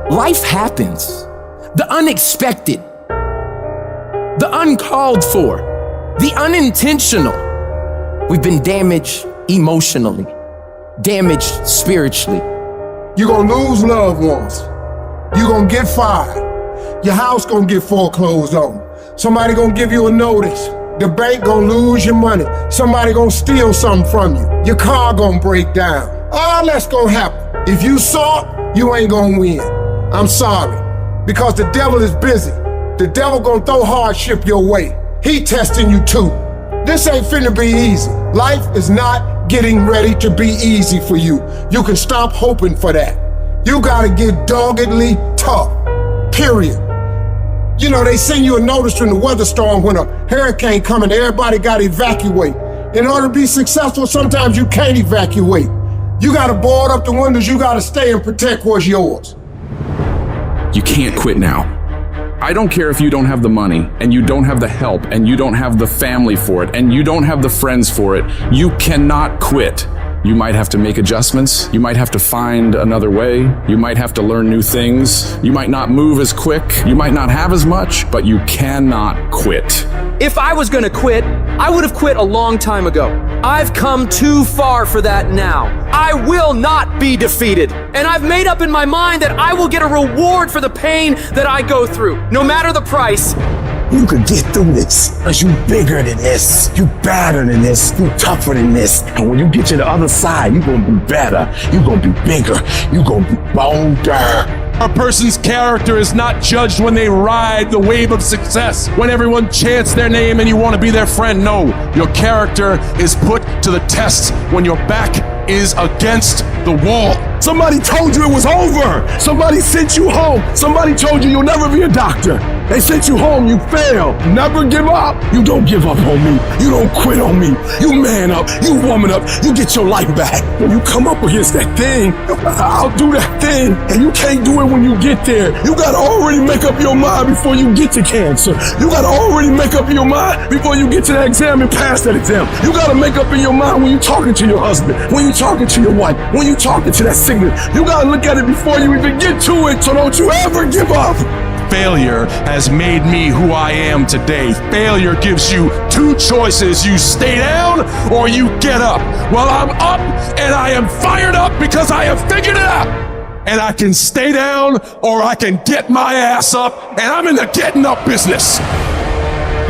Life happens. The unexpected, the uncalled for, the unintentional. We've been damaged emotionally, damaged spiritually. You're gonna lose loved ones. You're gonna get fired. Your house gonna get foreclosed on. Somebody gonna give you a notice. The bank gonna lose your money. Somebody gonna steal something from you. Your car gonna break down. All that's gonna happen. If you saw it, you ain't gonna win. I'm sorry, because the devil is busy. The devil gonna throw hardship your way. He testing you too. This ain't finna be easy. Life is not getting ready to be easy for you. You can stop hoping for that. You gotta get doggedly tough, period. You know, they send you a notice from the weather storm when a hurricane coming, everybody gotta evacuate. In order to be successful, sometimes you can't evacuate. You gotta board up the windows, you gotta stay and protect what's yours. You can't quit now. I don't care if you don't have the money, and you don't have the help, and you don't have the family for it, and you don't have the friends for it. You cannot quit. You might have to make adjustments. You might have to find another way. You might have to learn new things. You might not move as quick. You might not have as much, but you cannot quit. If I was gonna quit, I would have quit a long time ago. I've come too far for that now. I will not be defeated. And I've made up in my mind that I will get a reward for the pain that I go through, no matter the price. You could get through this, because you bigger than this, you better than this, you tougher than this. And when you get to the other side, you gonna be better, you gonna be bigger, you gonna be bolder. A person's character is not judged when they ride the wave of success, when everyone chants their name and you want to be their friend. No, your character is put to the test when your back is against the wall. Somebody told you it was over. Somebody sent you home. Somebody told you you'll never be a doctor. They sent you home, you failed. Never give up. You don't give up on me. You don't quit on me. You man up, you woman up, you get your life back. When you come up against that thing, I'll do that thing. And you can't do it when you get there. You gotta already make up your mind before you get to cancer. You gotta already make up your mind before you get to that exam and pass that exam. You gotta make up in your mind when you're talking to your husband, when you're talking to your wife, when you're talking to that sickness. You gotta look at it before you even get to it, so don't you ever give up. Failure has made me who I am today. Failure gives you two choices. You stay down or you get up. Well, I'm up and I am fired up because I have figured it out. And I can stay down or I can get my ass up, and I'm in the getting up business.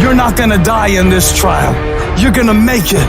You're not gonna die in this trial. You're gonna make it.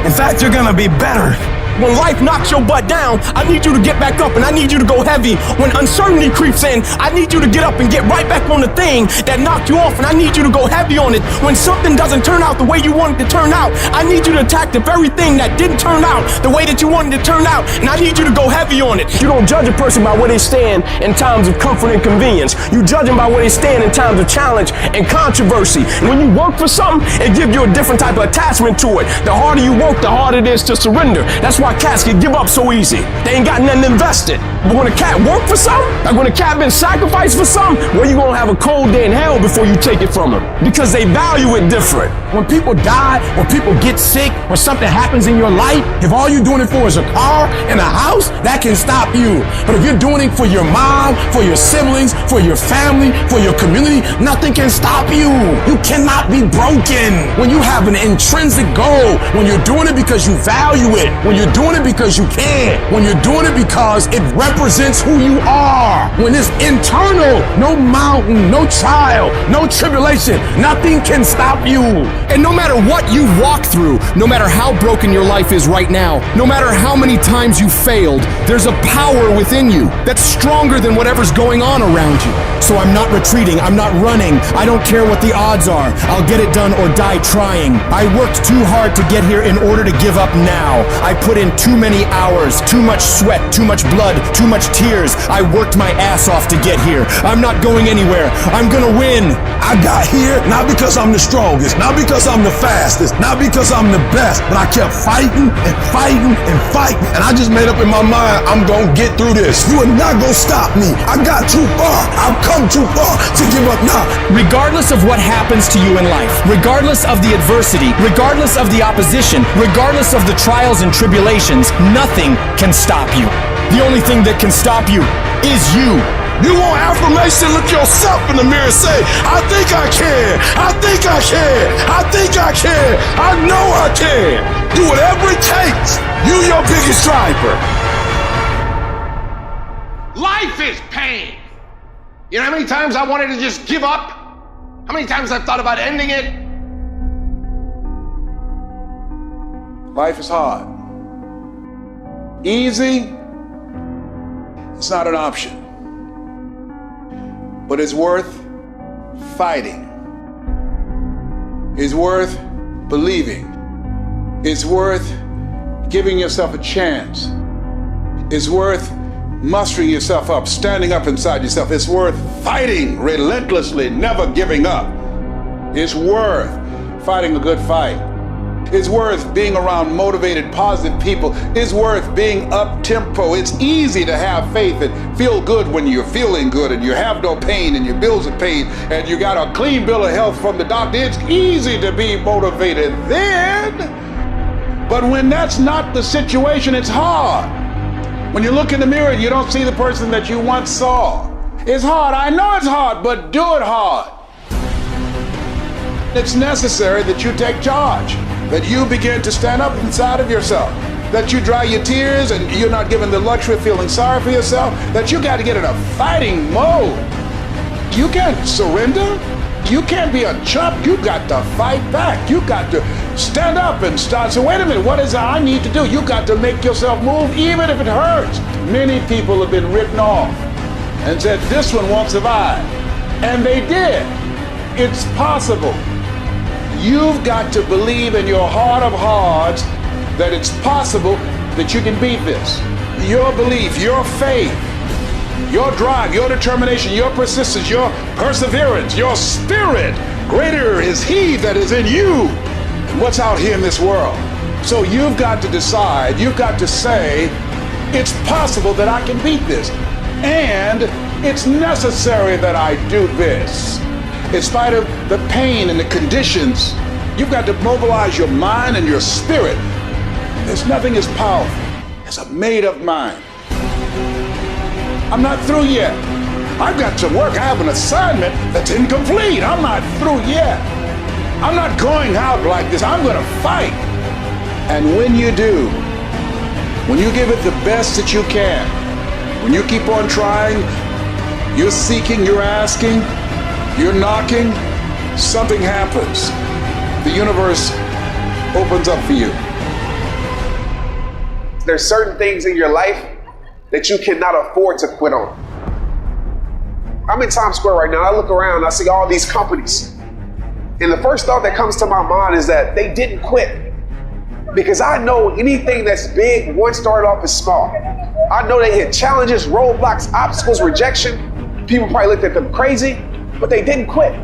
In fact, you're gonna be better. When life knocks your butt down, I need you to get back up and I need you to go heavy. When uncertainty creeps in, I need you to get up and get right back on the thing that knocked you off, and I need you to go heavy on it. When something doesn't turn out the way you want it to turn out, I need you to attack the very thing that didn't turn out the way that you wanted it to turn out, and I need you to go heavy on it. You don't judge a person by where they stand in times of comfort and convenience. You judge them by where they stand in times of challenge and controversy. And when you work for something, it gives you a different type of attachment to it. The harder you work, the harder it is to surrender. That's why cats can give up so easy. They ain't got nothing invested. But when a cat work for something, like when a cat been sacrificed for something, well, you gonna have a cold day in hell before you take it from them, because they value it different. When people die, when people get sick, when something happens in your life, if all you're doing it for is a car and a house, that can stop you. But if you're doing it for your mom, for your siblings, for your family, for your community, nothing can stop you. You cannot be broken. When you have an intrinsic goal, when you're doing it because you value it, when you're doing it because you can, when you're doing it because it represents who you are, when it's internal, no mountain, no trial, no tribulation, nothing can stop you. And no matter what you walk through, no matter how broken your life is right now, no matter how many times you failed, there's a power within you that's stronger than whatever's going on around you. So I'm not retreating, I'm not running, I don't care what the odds are. I'll get it done or die trying. I worked too hard to get here in order to give up now. I put in too many hours, too much sweat, too much blood, too much tears. I worked my ass off to get here. I'm not going anywhere. I'm gonna win. I got here not because I'm the strongest, not because I'm the fastest, not because I'm the best, but I kept fighting and fighting and fighting. And I just made up in my mind, I'm gonna get through this. You are not gonna stop me. I got too far. I've come too far to give up now. Regardless of what happens to you in life, regardless of the adversity, regardless of the opposition, regardless of the trials and tribulations, nothing can stop you. The only thing that can stop you is you. You want affirmation? Look yourself in the mirror and say, I think I can. I think I can. I think I can. I know I can. Do whatever it takes. You your biggest driver. Life is pain. You know how many times I wanted to just give up? How many times I've thought about ending it? Life is hard. Easy, it's not an option. But it's worth fighting. It's worth believing. It's worth giving yourself a chance. It's worth mustering yourself up, standing up inside yourself. It's worth fighting relentlessly, never giving up. It's worth fighting a good fight. It's worth being around motivated, positive people. It's worth being up-tempo. It's easy to have faith and feel good when you're feeling good and you have no pain and your bills are paid and you got a clean bill of health from the doctor. It's easy to be motivated then. But when that's not the situation, it's hard. When you look in the mirror and you don't see the person that you once saw. It's hard. I know it's hard, but do it hard. It's necessary that you take charge, that you begin to stand up inside of yourself, that you dry your tears and you're not given the luxury of feeling sorry for yourself, that you got to get in a fighting mode. You can't surrender. You can't be a chump. You got to fight back. You got to stand up and start. So wait a minute, what is it I need to do? You got to make yourself move even if it hurts. Many people have been written off and said, this one won't survive. And they did. It's possible. You've got to believe in your heart of hearts that it's possible that you can beat this. Your belief, your faith, your drive, your determination, your persistence, your perseverance, your spirit. Greater is He that is in you than what's out here in this world. So you've got to decide, you've got to say, it's possible that I can beat this. And it's necessary that I do this. In spite of the pain and the conditions, you've got to mobilize your mind and your spirit. There's nothing as powerful as a made-up mind. I'm not through yet. I've got to work. I have an assignment that's incomplete. I'm not through yet. I'm not going out like this. I'm going to fight. And when you do, when you give it the best that you can, when you keep on trying, you're seeking, you're asking, you're knocking, something happens. The universe opens up for you. There's certain things in your life that you cannot afford to quit on. I'm in Times Square right now. I look around, I see all these companies. And the first thought that comes to my mind is that they didn't quit. Because I know anything that's big once started off as small. I know they hit challenges, roadblocks, obstacles, rejection. People probably looked at them crazy, but they didn't quit.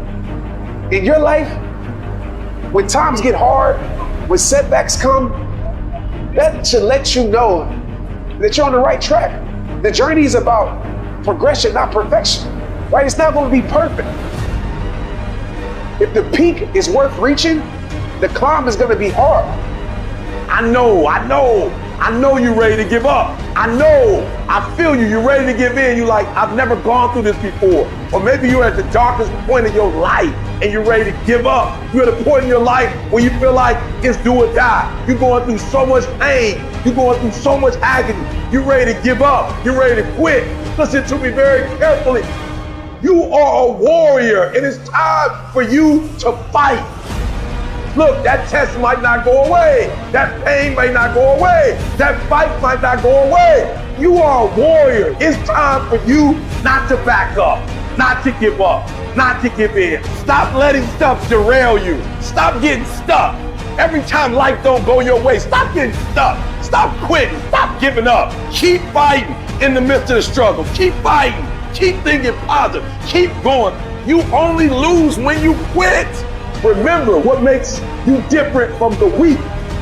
In your life, when times get hard, when setbacks come, that should let you know that you're on the right track. The journey is about progression, not perfection, right? It's not going to be perfect. If the peak is worth reaching, the climb is going to be hard. I know you're ready to give up. I feel you. You're ready to give in. You're like, I've never gone through this before. Or maybe you're at the darkest point of your life and you're ready to give up. You're at a point in your life where you feel like it's do or die. You're going through so much pain. You're going through so much agony. You're ready to give up. You're ready to quit. Listen to me very carefully. You are a warrior and it's time for you to fight. Look, that test might not go away. That pain might not go away. That fight might not go away. You are a warrior. It's time for you not to back up, not to give up, not to give in. Stop letting stuff derail you. Stop getting stuck. Every time life don't go your way, stop getting stuck. Stop quitting. Stop giving up. Keep fighting in the midst of the struggle. Keep fighting. Keep thinking positive. Keep going. You only lose when you quit. Remember what makes you different from the weak.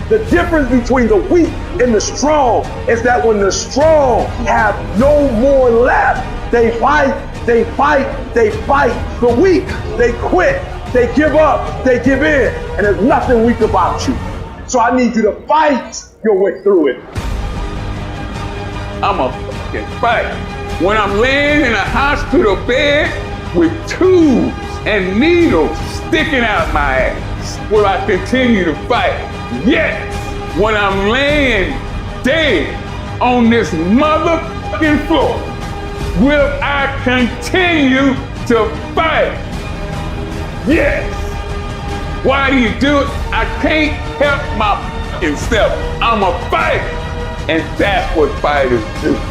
The difference between the weak and the strong is that when the strong have no more left, they fight, they fight, they fight. The weak, they quit, they give up, they give in, and there's nothing weak about you. So I need you to fight your way through it. I'm a fucking fight. when I'm laying in a hospital bed with tubes and needles sticking out my ass, will I continue to fight? Yes, when I'm laying dead on this motherfucking floor, will I continue to fight? Yes. Why do you do it? I can't help my fucking self. I'm a fighter. And that's what fighters do.